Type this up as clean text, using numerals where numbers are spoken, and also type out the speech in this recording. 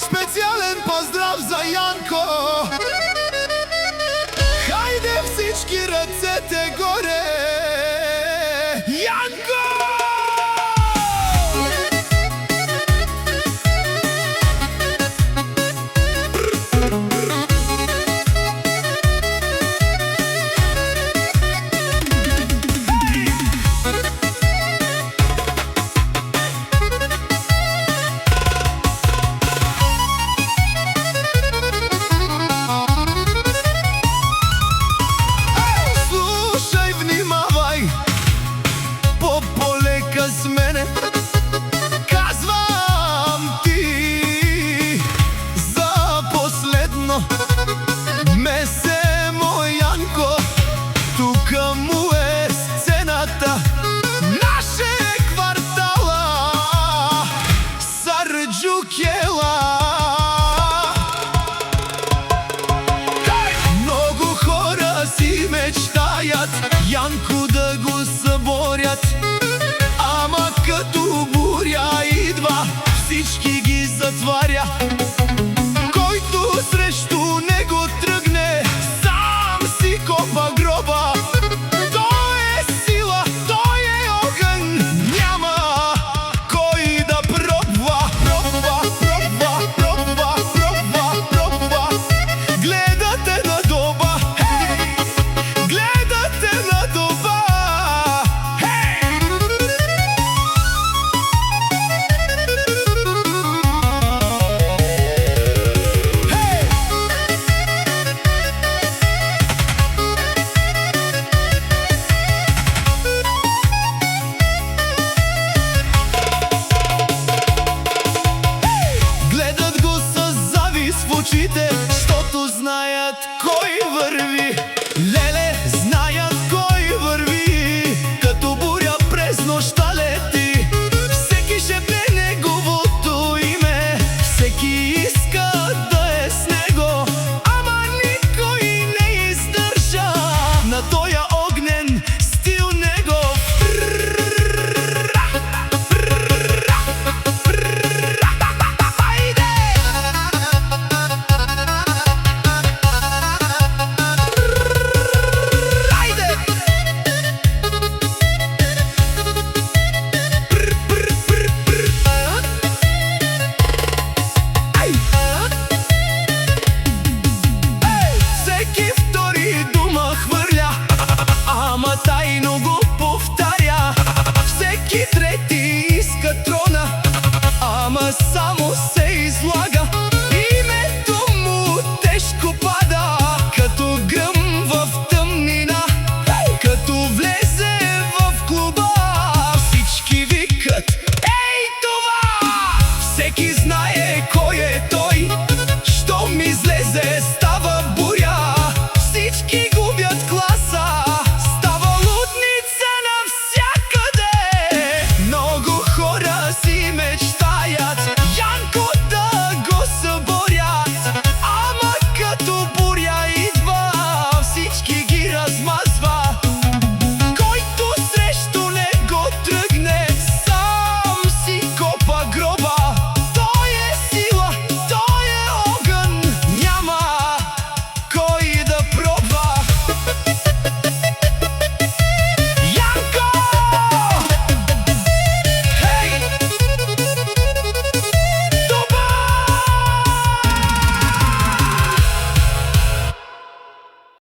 Специален поздрав за Янко! Хайде всички ръцете горе! Янко! С мене казвам ти за последно месе, мой Янко, тука му е сцената, наше квартала Сарджукела. Много хора си мечтаят Янко да го съборят, ама като буря идва, всички ги затваря. Който срещу него тръгне, сам си копа гроба. Той е сила, той е огън, няма кой да пробва. Пробва, пробва, пробва, пробва, пробва. Гледате на доба, хей! Гледате на доба, хей! Гледат го с завист в очите, щото знаят кой върви. Леле, знаят кой върви, като буря през нощта лети. Всеки шепне неговото име, всеки иска да е с него, ама никой не издържа на тоя огнен стил негов. Всеки втори дума хвърля, ама тайно го повтаря. Всеки трети иска трона, ама само се излага. Името му тежко пада, като гръм в тъмнина. Като влезе в клуба, всички викат: ей това! Всеки знае